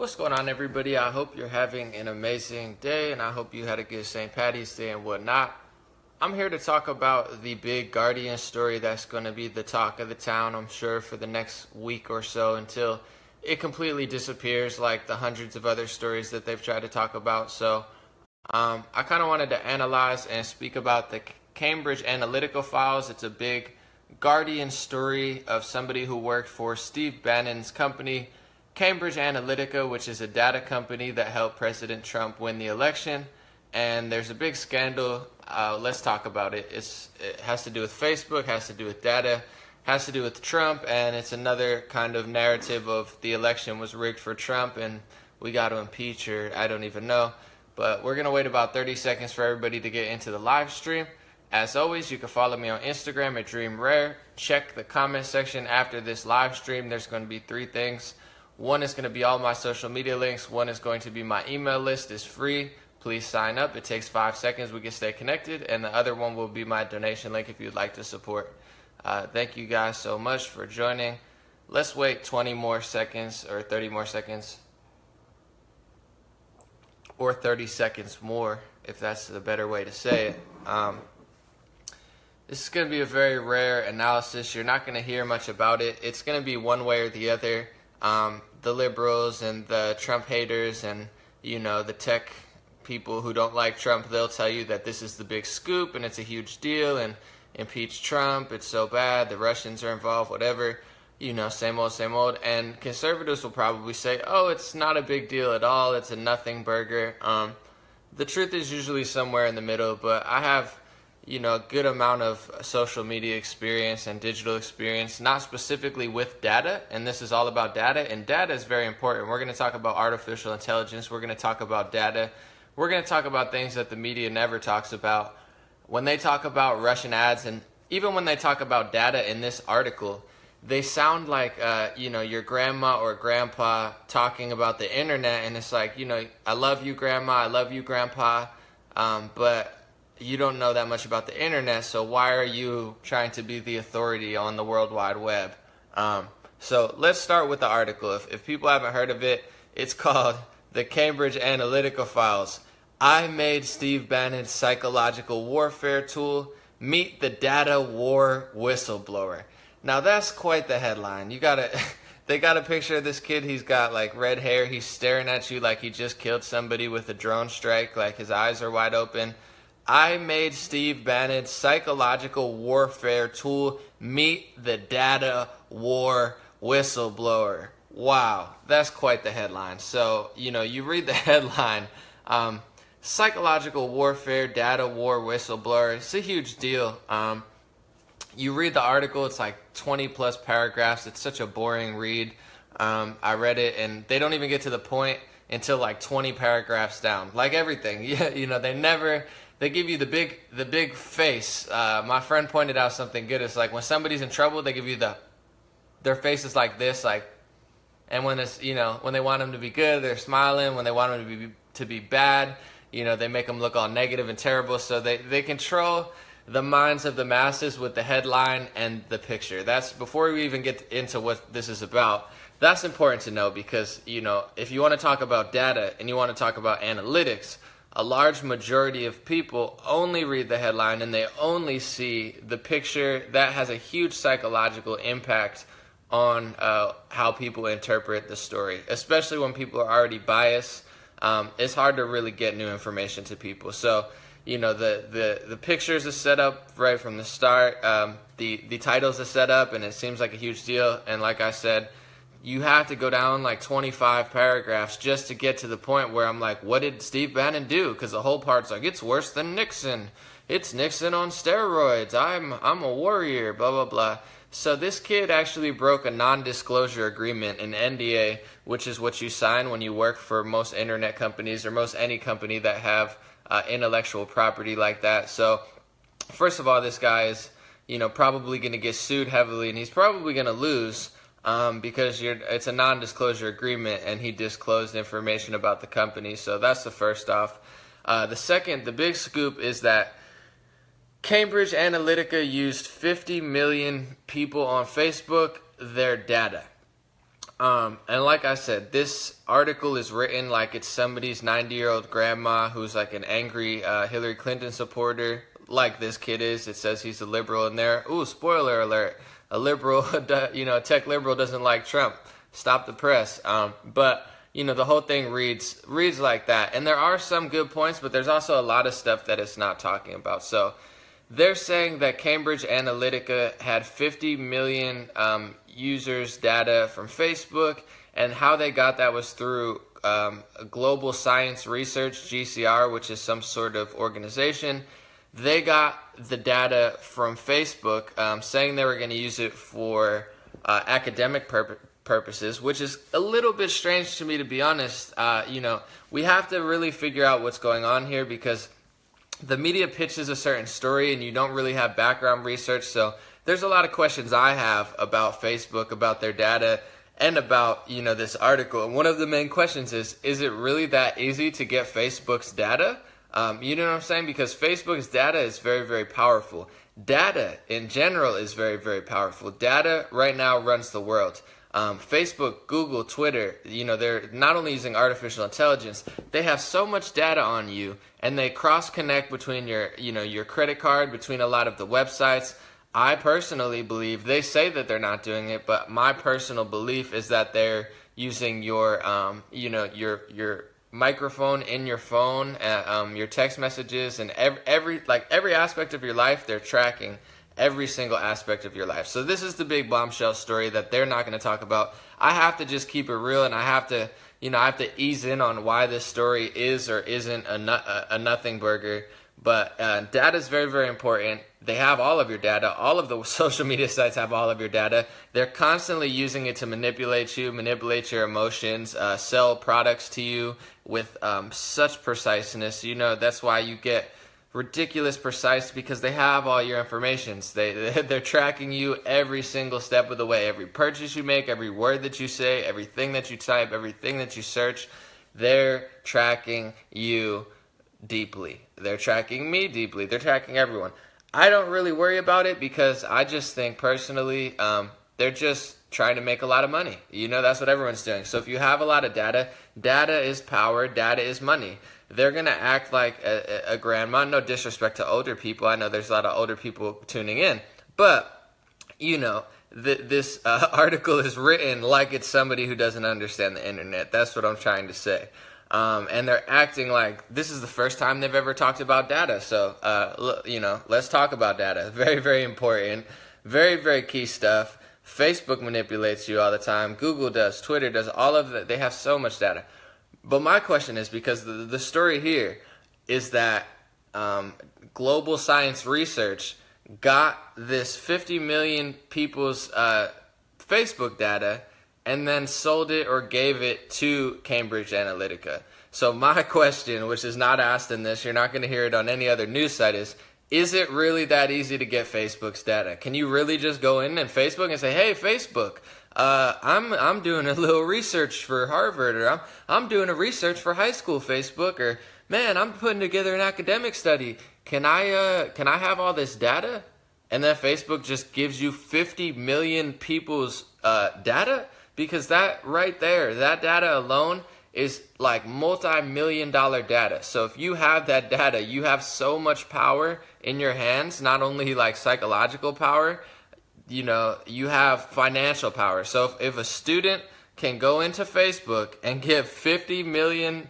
What's going on, everybody? I hope you're having an amazing day, and I hope you had a good St. Patty's Day and whatnot. I'm here to talk about the big Guardian story that's going to be the talk of the town, I'm sure, for the next week or so until it completely disappears like the hundreds of other stories that they've tried to talk about. So I kind of wanted to analyze and speak about the Cambridge Analytica files. It's a big Guardian story of somebody who worked for Steve Bannon's company, Cambridge Analytica, which is a data company that helped President Trump win the election. And there's a big scandal. Let's talk about it. It has to do with Facebook, has to do with data, has to do with Trump, and it's another kind of narrative of the election was rigged for Trump and we got to impeach, or I don't even know. But we're going to wait about 30 seconds for everybody to get into the live stream. As always, you can follow me on Instagram at DreamRare. Check the comment section after this live stream. There's going to be 3 things. One is going to be all my social media links. One is going to be my email list. It's free. Please sign up. It takes 5 seconds. We can stay connected. And the other one will be my donation link if you'd like to support. Thank you guys so much for joining. Let's wait 20 more seconds or 30 more seconds. Or 30 seconds more, if that's the better way to say it. This is going to be a very rare analysis. You're not going to hear much about it. It's going to be one way or the other. The liberals and the Trump haters and, you know, the tech people who don't like Trump, they'll tell you that this is the big scoop and it's a huge deal and impeach Trump, it's so bad, the Russians are involved, whatever, you know, same old, same old. And conservatives will probably say, oh, it's not a big deal at all, it's a nothing burger. The truth is usually somewhere in the middle, but I have, you know, a good amount of social media experience and digital experience, not specifically with data, and this is all about data, and data is very important. We're going to talk about artificial intelligence, we're going to talk about data, we're going to talk about things that the media never talks about. When they talk about Russian ads, and even when they talk about data in this article, they sound like, you know, your grandma or grandpa talking about the internet, and it's like, you know, I love you, grandma, I love you, grandpa, but you don't know that much about the internet, so why are you trying to be the authority on the World Wide Web? So let's start with the article. If people haven't heard of it, it's called The Cambridge Analytica Files. I made Steve Bannon's psychological warfare tool. Meet the data war whistleblower. Now that's quite the headline. They got a picture of this kid. He's got like red hair. He's staring at you like he just killed somebody with a drone strike. Like his eyes are wide open. I made Steve Bannon's psychological warfare tool. Meet the data war whistleblower. Wow, that's quite the headline. So, you know, you read the headline, psychological warfare, data war whistleblower. It's a huge deal. You read the article, it's like 20 plus paragraphs. It's such a boring read. I read it, and they don't even get to the point until like 20 paragraphs down. Like everything, yeah, you know, they give you the big face. My friend pointed out something good. It's like when somebody's in trouble, they give you their face is like this, like, and when it's, you know, when they want them to be good, they're smiling. When they want them to be bad, you know, they make them look all negative and terrible. So they control the minds of the masses with the headline and the picture. That's before we even get into what this is about. That's important to know because, you know, if you want to talk about data and you want to talk about analytics, a large majority of people only read the headline and they only see the picture. That has a huge psychological impact on how people interpret the story, especially when people are already biased. It's hard to really get new information to people. So, you know, the pictures are set up right from the start. The titles are set up, and it seems like a huge deal. And like I said, you have to go down like 25 paragraphs just to get to the point where I'm like, what did Steve Bannon do? Because the whole part's like, it's worse than Nixon. It's Nixon on steroids. I'm a warrior, blah, blah, blah. So this kid actually broke a non-disclosure agreement, an NDA, which is what you sign when you work for most internet companies or most any company that have intellectual property like that. So first of all, this guy is, you know, probably going to get sued heavily, and he's probably going to lose because it's a non-disclosure agreement, and he disclosed information about the company. So that's the first off. The second, the big scoop is that Cambridge Analytica used 50 million people on Facebook, their data. And like I said, this article is written like it's somebody's 90-year-old grandma who's like an angry Hillary Clinton supporter, like this kid is. It says he's a liberal in there. Ooh, spoiler alert. A liberal, a tech liberal doesn't like Trump. Stop the press. But, the whole thing reads like that. And there are some good points, but there's also a lot of stuff that it's not talking about. So they're saying that Cambridge Analytica had 50 million users' data from Facebook, and how they got that was through Global Science Research, GCR, which is some sort of organization. They got the data from Facebook, saying they were going to use it for academic purposes, which is a little bit strange to me, to be honest. We have to really figure out what's going on here, because the media pitches a certain story and you don't really have background research. So there's a lot of questions I have about Facebook, about their data, and about, this article. And one of the main questions is it really that easy to get Facebook's data? You know what I'm saying? Because Facebook's data is very, very powerful. Data in general is very, very powerful. Data right now runs the world. Facebook, Google, Twitter, they're not only using artificial intelligence, they have so much data on you, and they cross-connect between your credit card, between a lot of the websites. I personally believe, they say that they're not doing it, but my personal belief is that they're using your microphone in your phone, your text messages, and every aspect of your life. They're tracking every single aspect of your life. So this is the big bombshell story that they're not going to talk about. I have to just keep it real, and I have to ease in on why this story is or isn't a nothing burger. But data is very, very important. They have all of your data. All of the social media sites have all of your data. They're constantly using it to manipulate you, manipulate your emotions, sell products to you with such preciseness. That's why you get ridiculous precise, because they have all your information. They're tracking you every single step of the way. Every purchase you make, every word that you say, everything that you type, everything that you search, they're tracking you deeply. They're tracking me deeply. They're tracking everyone. I don't really worry about it, because I just think personally they're just trying to make a lot of money. That's what everyone's doing. So if you have a lot of data, data is power, data is money. They're going to act like a grandma. No disrespect to older people. I know there's a lot of older people tuning in. But, this article is written like it's somebody who doesn't understand the internet. That's what I'm trying to say. And they're acting like this is the first time they've ever talked about data. So, let's talk about data. Very, very important. Very, very key stuff. Facebook manipulates you all the time. Google does. Twitter does. All of that. They have so much data. But my question is, because the story here is that Global Science Research got this 50 million people's Facebook data and then sold it or gave it to Cambridge Analytica. So my question, which is not asked in this, you're not going to hear it on any other news site, is it really that easy to get Facebook's data? Can you really just go in and Facebook and say, hey, Facebook, I'm doing a little research for Harvard, or I'm doing a research for high school, Facebook, or man, I'm putting together an academic study. Can I have all this data? And then Facebook just gives you 50 million people's data? Because that right there, that data alone is like multi-million-dollar data. So if you have that data, you have so much power in your hands, not only like psychological power, you have financial power. So if a student can go into Facebook and give 50 million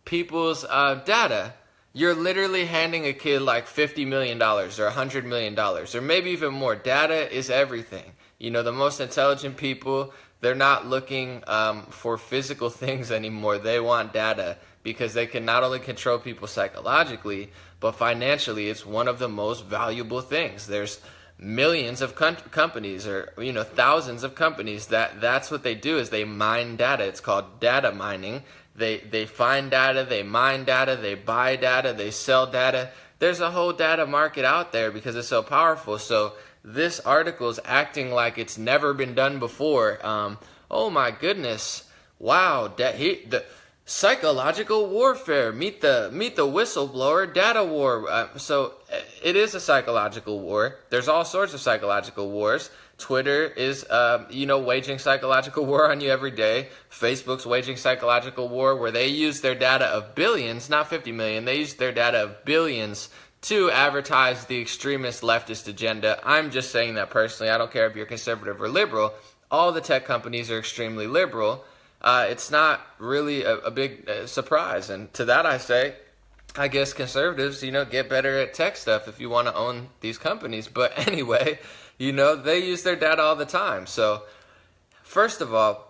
people's data, you're literally handing a kid like $50 million or $100 million or maybe even more. Data is everything. The most intelligent people, they're not looking for physical things anymore. They want data, because they can not only control people psychologically, but financially it's one of the most valuable things. There's millions of companies, or thousands of companies that's what they do, is they mine data. It's called data mining. They find data, they mine data, they buy data, they sell data. There's a whole data market out there because it's so powerful. So this article is acting like it's never been done before. Oh my goodness! Wow, the psychological warfare. Meet the whistleblower data war. So it is a psychological war. There's all sorts of psychological wars. Twitter is, waging psychological war on you every day. Facebook's waging psychological war where they use their data of billions, not 50 million, they use their data of billions to advertise the extremist leftist agenda. I'm just saying that personally. I don't care if you're conservative or liberal. All the tech companies are extremely liberal. It's not really a big surprise. And to that I say, I guess conservatives, get better at tech stuff if you want to own these companies. But anyway, they use their data all the time. So first of all,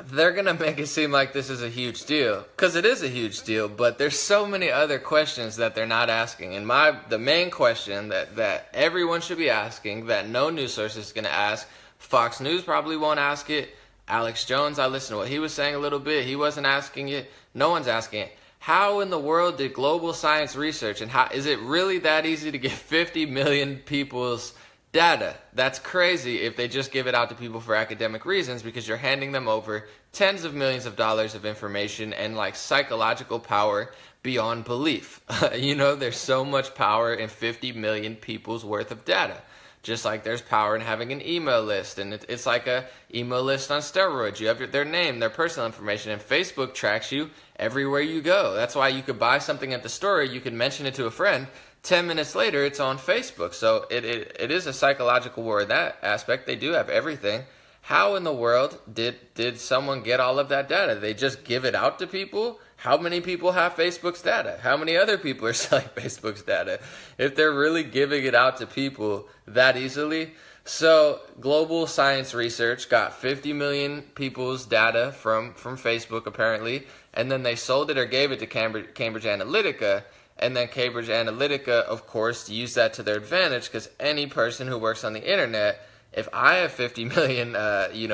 they're going to make it seem like this is a huge deal, because it is a huge deal, but there's so many other questions that they're not asking. And the main question that everyone should be asking, that no news source is going to ask, Fox News probably won't ask it, Alex Jones, I listened to what he was saying a little bit, he wasn't asking it, no one's asking it. How in the world did global science research, and how is it really that easy to get 50 million people's data? That's crazy if they just give it out to people for academic reasons, because you're handing them over tens of millions of dollars of information and like psychological power beyond belief. There's so much power in 50 million people's worth of data. Just like there's power in having an email list, and it's like a email list on steroids. You have their name, their personal information, and Facebook tracks you everywhere you go. That's why you could buy something at the store, you could mention it to a friend, 10 minutes later it's on Facebook. So it is a psychological war in that aspect. They do have everything. How in the world did someone get all of that data? They just give it out to people? How many people have Facebook's data? How many other people are selling Facebook's data? If they're really giving it out to people that easily. So global science research got 50 million people's data from Facebook apparently, and then they sold it or gave it to Cambridge Analytica. And then Cambridge Analytica, of course, used that to their advantage, because any person who works on the internet, if I have 50 million,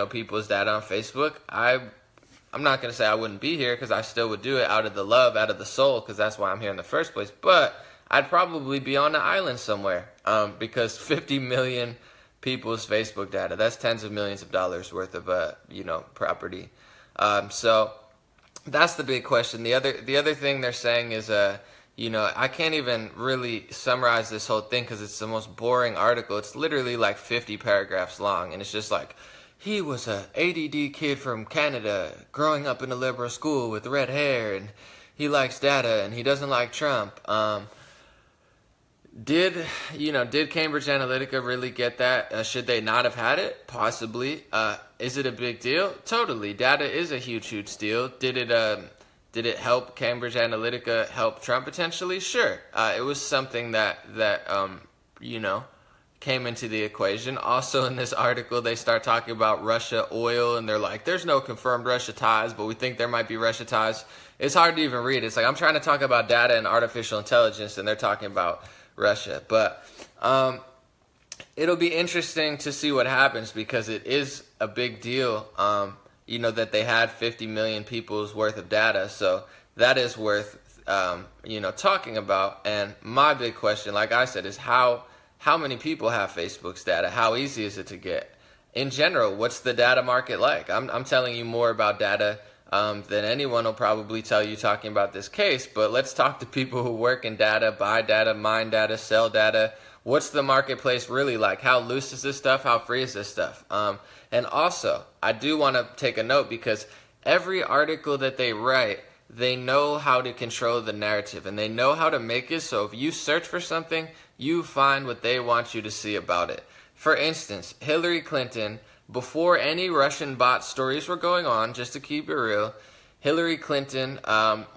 people's data on Facebook, I'm not going to say I wouldn't be here, because I still would do it out of the love, out of the soul, because that's why I'm here in the first place. But I'd probably be on an island somewhere, because 50 million people's Facebook data, that's tens of millions of dollars worth of, property. So that's the big question. The other thing they're saying is, I can't even really summarize this whole thing because it's the most boring article. It's literally like 50 paragraphs long, and it's just like, he was a ADD kid from Canada growing up in a liberal school with red hair, and he likes data, and he doesn't like Trump. Did Cambridge Analytica really get that? Should they not have had it? Possibly. Is it a big deal? Totally. Data is a huge, huge deal. Did it help Cambridge Analytica help Trump potentially? Sure. It was something that came into the equation. Also in this article, they start talking about Russia oil, and they're like, there's no confirmed Russia ties, but we think there might be Russia ties. It's hard to even read. It's like I'm trying to talk about data and artificial intelligence, and they're talking about Russia. But it'll be interesting to see what happens, because it is a big deal, that they had 50 million people's worth of data. So that is worth, talking about. And my big question, like I said, is how many people have Facebook's data? How easy is it to get? In general, what's the data market like? I'm telling you more about data than anyone will probably tell you talking about this case, but let's talk to people who work in data, buy data, mine data, sell data. What's the marketplace really like? How loose is this stuff? How free is this stuff? And also, I do want to take a note, because every article that they write, they know how to control the narrative, and they know how to make it so if you search for something, you find what they want you to see about it. For instance, Hillary Clinton, before any Russian bot stories were going on, just to keep it real, Hillary Clinton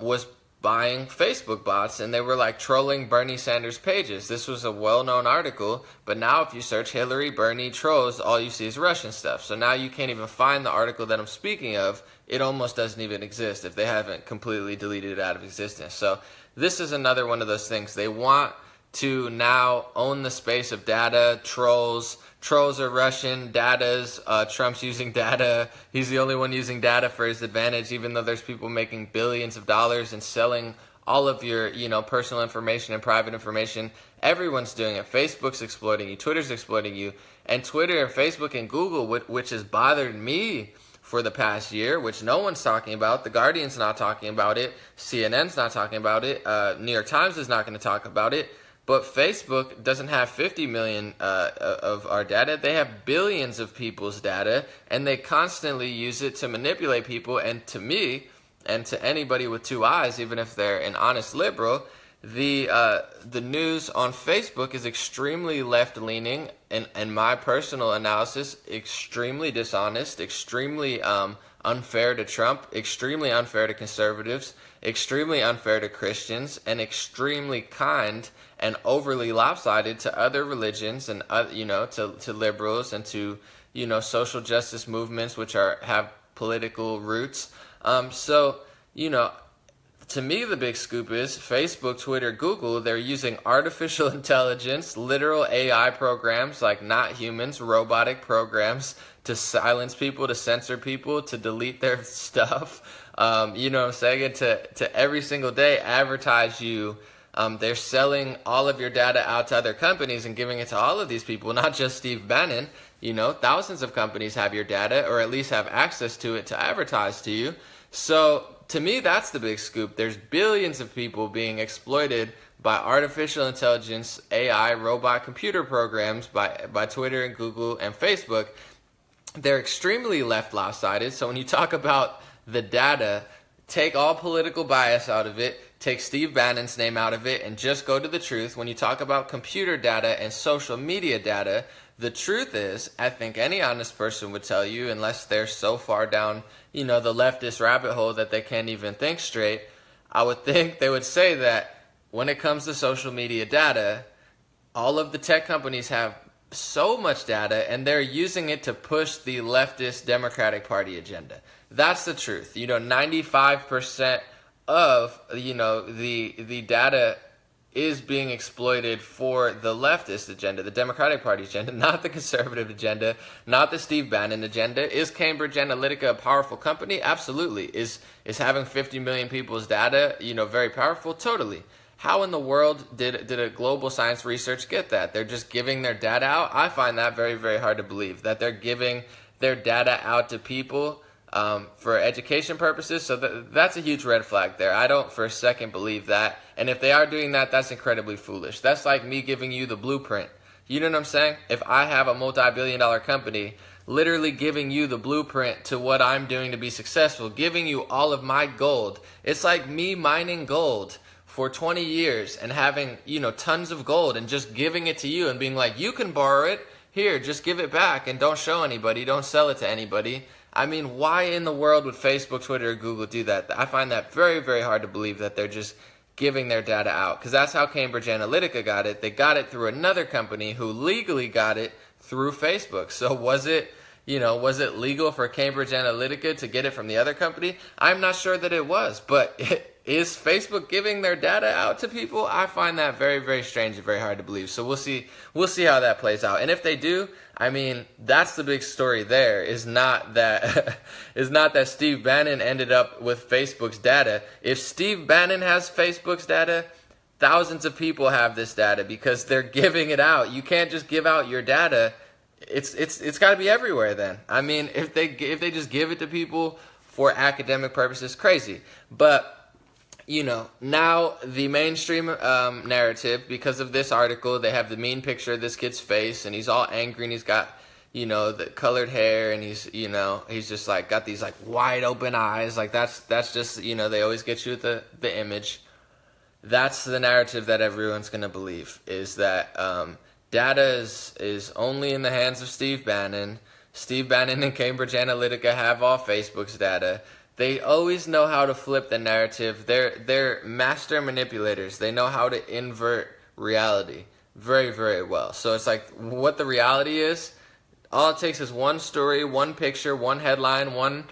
was buying Facebook bots, and they were like trolling Bernie Sanders pages. This was a well-known article, but now if you search Hillary, Bernie, trolls, all you see is Russian stuff. So now you can't even find the article that I'm speaking of. It almost doesn't even exist if they haven't completely deleted it out of existence. So this is another one of those things. They want to now own the space of data, trolls. Trolls are Russian, data's, Trump's using data. He's the only one using data for his advantage, even though there's people making billions of dollars and selling all of your, personal information and private information. Everyone's doing it. Facebook's exploiting you. Twitter's exploiting you. And Twitter and Facebook and Google, which has bothered me for the past year, which no one's talking about. The Guardian's not talking about it. CNN's not talking about it. New York Times is not going to talk about it. But Facebook doesn't have 50 million of our data. They have billions of people's data, and they constantly use it to manipulate people. And to me, and to anybody with two eyes, even if they're an honest liberal, the news on Facebook is extremely left-leaning, and in my personal analysis, extremely dishonest, extremely unfair to Trump, extremely unfair to conservatives, extremely unfair to Christians, and extremely kind and overly lopsided to other religions and to liberals and to social justice movements which have political roots. To me, the big scoop is Facebook, Twitter, Google, they're using artificial intelligence, literal AI programs, like not humans, robotic programs, to silence people, to censor people, to delete their stuff. You know what I'm saying? To every single day advertise you. They're selling all of your data out to other companies and giving it to all of these people, not just Steve Bannon. Thousands of companies have your data, or at least have access to it to advertise to you. So to me, that's the big scoop. There's billions of people being exploited by artificial intelligence, AI, robot computer programs, by Twitter and Google and Facebook. They're extremely left-lopsided. So when you talk about the data, take all political bias out of it, take Steve Bannon's name out of it, and just go to the truth. When you talk about computer data and social media data, the truth is, I think any honest person would tell you, unless they're so far down, the leftist rabbit hole that they can't even think straight, I would think they would say that when it comes to social media data, all of the tech companies have so much data, and they're using it to push the leftist Democratic Party agenda. That's the truth. 95% of, the data is being exploited for the leftist agenda, the Democratic Party agenda, not the conservative agenda, not the Steve Bannon agenda. Is Cambridge Analytica a powerful company? Absolutely. Is having 50 million people's data, very powerful? Totally. How in the world did a global science research get that? They're just giving their data out? I find that very, very hard to believe, that they're giving their data out to people for education purposes. So that's a huge red flag there. I don't for a second believe that. And if they are doing that, that's incredibly foolish. That's like me giving you the blueprint. You know what I'm saying? If I have a multi-billion-dollar company literally giving you the blueprint to what I'm doing to be successful, giving you all of my gold, it's like me mining gold for 20 years and having, tons of gold and just giving it to you and being like, you can borrow it. Here, just give it back and don't show anybody. Don't sell it to anybody. I mean, why in the world would Facebook, Twitter, or Google do that? I find that very, very hard to believe that they're just giving their data out, because that's how Cambridge Analytica got it. They got it through another company who legally got it through Facebook. So was it legal for Cambridge Analytica to get it from the other company? I'm not sure that it was, but is Facebook giving their data out to people? I find that very, very strange and very hard to believe. So we'll see how that plays out. And if they do, I mean, that's the big story there, is not that Steve Bannon ended up with Facebook's data. If Steve Bannon has Facebook's data, thousands of people have this data because they're giving it out. You can't just give out your data. It's got to be everywhere then. I mean, if they just give it to people for academic purposes, crazy. But now the mainstream narrative, because of this article, they have the mean picture of this kid's face, and he's all angry, and he's got, the colored hair, and he's just like got these like wide open eyes. Like that's just, they always get you with the image. That's the narrative that everyone's going to believe, is that data is only in the hands of Steve Bannon. Steve Bannon and Cambridge Analytica have all Facebook's data. They always know how to flip the narrative. They're master manipulators. They know how to invert reality very, very well. So it's like what the reality is, all it takes is one story, one picture, one headline, one,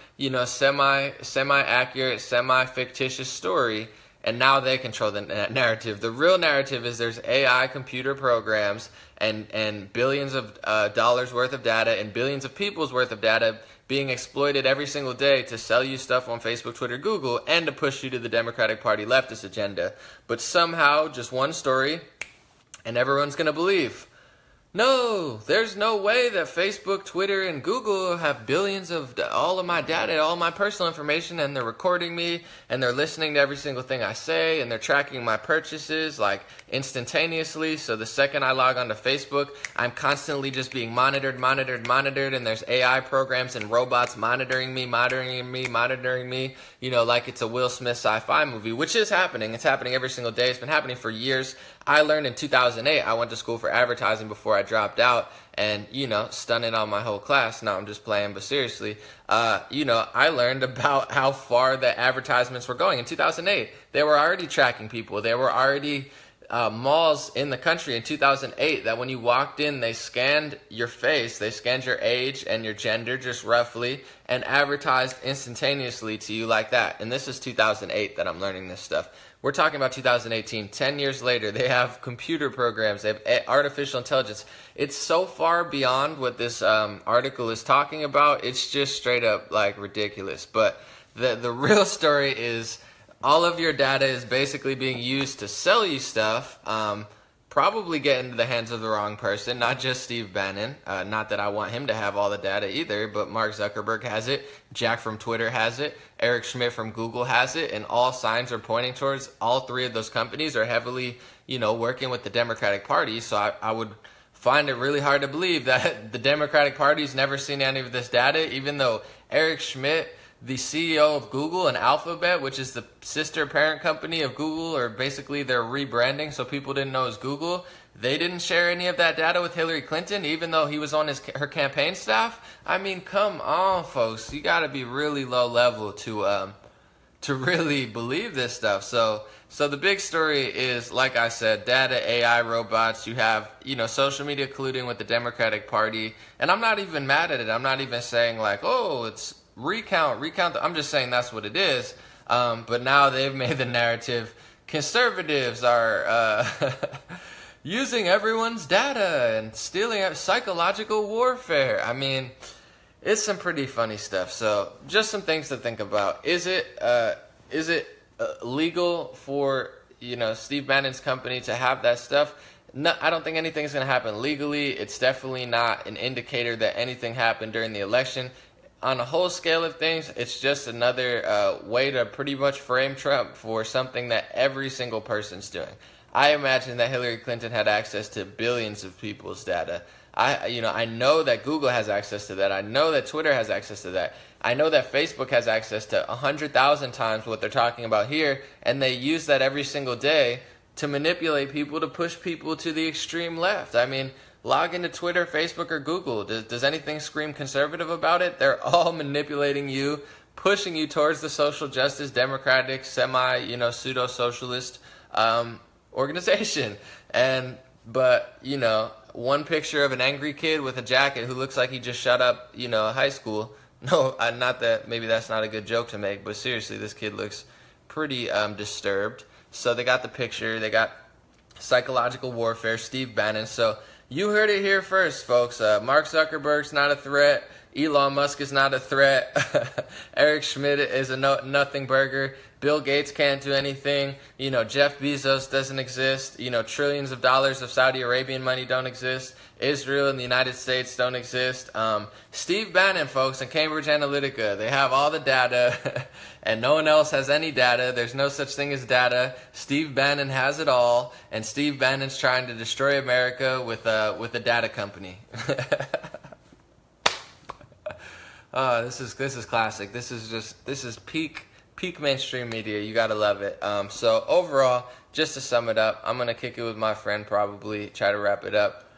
semi-accurate, semi-fictitious story, and now they control the narrative. The real narrative is there's AI computer programs and billions of dollars worth of data and billions of people's worth of data being exploited every single day to sell you stuff on Facebook, Twitter, Google, and to push you to the Democratic Party leftist agenda. But somehow, just one story, and everyone's going to believe. No, there's no way that Facebook, Twitter, and Google have billions of all of my data, all my personal information, and they're recording me, and they're listening to every single thing I say, and they're tracking my purchases like instantaneously. So the second I log onto Facebook, I'm constantly just being monitored, and there's AI programs and robots monitoring me, you know, like it's a Will Smith sci-fi movie, which is happening. It's happening every single day. It's been happening for years. I learned in 2008, I went to school for advertising before I dropped out, and, you know, stunning on my whole class. No, I'm just playing, but seriously, you know, I learned about how far the advertisements were going in 2008. They were already tracking people. There were already malls in the country in 2008 that when you walked in, they scanned your face, they scanned your age and your gender just roughly, and advertised instantaneously to you like that. And this is 2008 that I'm learning this stuff. We're talking about 2018, 10 years later. They have computer programs, they have artificial intelligence. It's so far beyond what this article is talking about. It's just straight up like ridiculous. But the real story is all of your data is basically being used to sell you stuff, probably get into the hands of the wrong person, not just Steve Bannon. Not that I want him to have all the data either, but Mark Zuckerberg has it, Jack from Twitter has it, Eric Schmidt from Google has it, and all signs are pointing towards all three of those companies are heavily, you know, working with the Democratic Party. So I would find it really hard to believe that the Democratic Party's never seen any of this data, even though Eric Schmidt, the CEO of Google and Alphabet, which is the sister parent company of Google, or basically they're rebranding so people didn't know it was Google, they didn't share any of that data with Hillary Clinton, even though he was on her campaign staff. I mean, come on, folks. You got to be really low level to really believe this stuff. So the big story is, like I said, data, AI, robots. You have, you know, social media colluding with the Democratic Party. And I'm not even mad at it. I'm not even saying like, oh, it's recount. I'm just saying that's what it is. But now they've made the narrative conservatives are using everyone's data and stealing psychological warfare. I mean, it's some pretty funny stuff. So just some things to think about. Is it legal for, you know, Steve Bannon's company to have that stuff? No, I don't think anything's going to happen legally. It's definitely not an indicator that anything happened during the election. On a whole scale of things, it's just another way to pretty much frame Trump for something that every single person's doing. I imagine that Hillary Clinton had access to billions of people's data. I know that Google has access to that. I know that Twitter has access to that. I know that Facebook has access to 100,000 times what they're talking about here, and they use that every single day to manipulate people, to push people to the extreme left. I mean, log into Twitter, Facebook, or Google. Does anything scream conservative about it? They're all manipulating you, pushing you towards the social justice, democratic, pseudo-socialist organization. But one picture of an angry kid with a jacket who looks like he just shut up, high school. No, not that, maybe that's not a good joke to make, but seriously, this kid looks pretty disturbed. So they got the picture, they got psychological warfare, Steve Bannon. So you heard it here first, folks. Mark Zuckerberg's not a threat. Elon Musk is not a threat. Eric Schmidt is a nothing burger. Bill Gates can't do anything. Jeff Bezos doesn't exist. Trillions of dollars of Saudi Arabian money don't exist. Israel and the United States don't exist. Steve Bannon, folks, and Cambridge Analytica, they have all the data, and no one else has any data. There's no such thing as data. Steve Bannon has it all, and Steve Bannon's trying to destroy America with a data company. Oh, this is classic. This is peak mainstream media. You gotta love it. So overall, just to sum it up, I'm gonna kick it with my friend, probably try to wrap it up.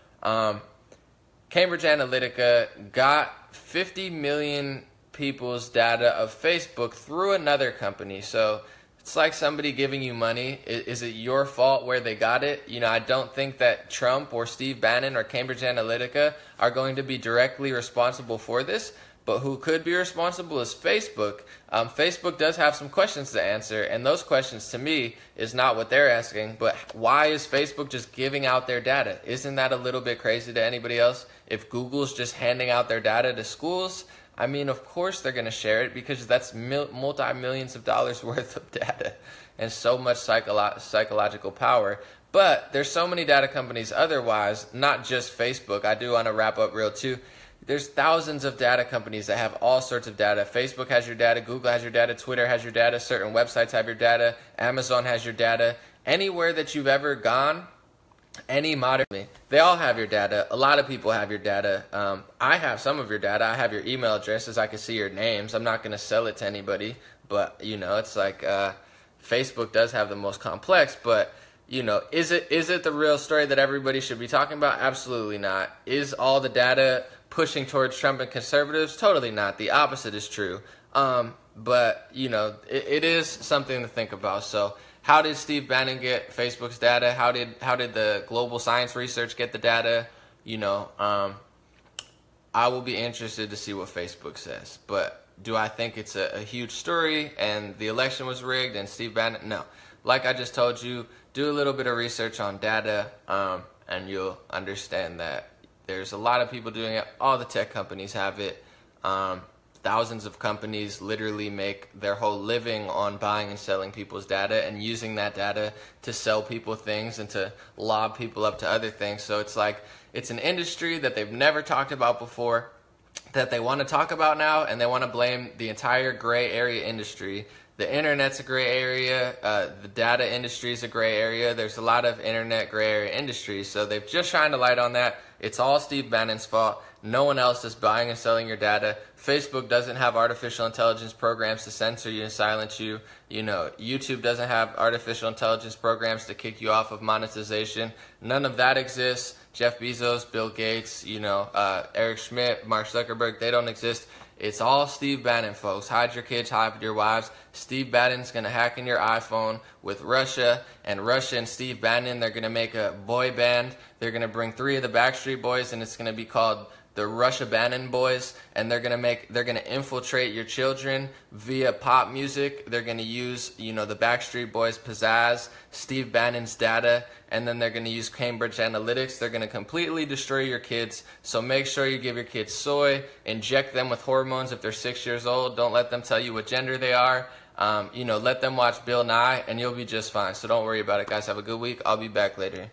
Cambridge Analytica got 50 million people's data of Facebook through another company. So it's like somebody giving you money. Is it your fault where they got it? I don't think that Trump or Steve Bannon or Cambridge Analytica are going to be directly responsible for this. But who could be responsible is Facebook. Facebook does have some questions to answer, and those questions to me is not what they're asking, but why is Facebook just giving out their data? Isn't that a little bit crazy to anybody else? If Google's just handing out their data to schools, I mean, of course they're going to share it because that's multi-millions of dollars worth of data and so much psychological power. But there's so many data companies otherwise, not just Facebook. I do want to wrap up real too. There's thousands of data companies that have all sorts of data. Facebook has your data, Google has your data, Twitter has your data, certain websites have your data, Amazon has your data. Anywhere that you've ever gone, any modern, they all have your data. A lot of people have your data. I have some of your data. I have your email addresses. I can see your names. I'm not going to sell it to anybody, but it's like Facebook does have the most complex. But is it the real story that everybody should be talking about? Absolutely not. Is all the data pushing towards Trump and conservatives? Totally not. The opposite is true. But it is something to think about. So, how did Steve Bannon get Facebook's data? How did the global science research get the data? I will be interested to see what Facebook says. But do I think it's a huge story and the election was rigged and Steve Bannon? No. Like I just told you, do a little bit of research on data, and you'll understand that there's a lot of people doing it. All the tech companies have it. Thousands of companies literally make their whole living on buying and selling people's data and using that data to sell people things and to lob people up to other things. So it's an industry that they've never talked about before, that they want to talk about now, and they want to blame the entire gray area industry. The internet's a gray area. The data industry is a gray area. There's a lot of internet gray area industries. So they've just shined a light on that. It's all Steve Bannon's fault. No one else is buying and selling your data. Facebook doesn't have artificial intelligence programs to censor you and silence you. YouTube doesn't have artificial intelligence programs to kick you off of monetization. None of that exists. Jeff Bezos, Bill Gates, Eric Schmidt, Mark Zuckerberg, they don't exist. It's all Steve Bannon, folks. Hide your kids, hide your wives. Steve Bannon's going to hack in your iPhone with Russia, and Russia and Steve Bannon, they're going to make a boy band. They're going to bring 3 of the Backstreet Boys, and it's going to be called the Russia Bannon Boys, and they're gonna infiltrate your children via pop music. They're gonna use, the Backstreet Boys pizzazz, Steve Bannon's data, and then they're gonna use Cambridge Analytics. They're gonna completely destroy your kids. So make sure you give your kids soy, inject them with hormones if they're 6 years old. Don't let them tell you what gender they are. Let them watch Bill Nye, and you'll be just fine. So don't worry about it, guys. Have a good week. I'll be back later.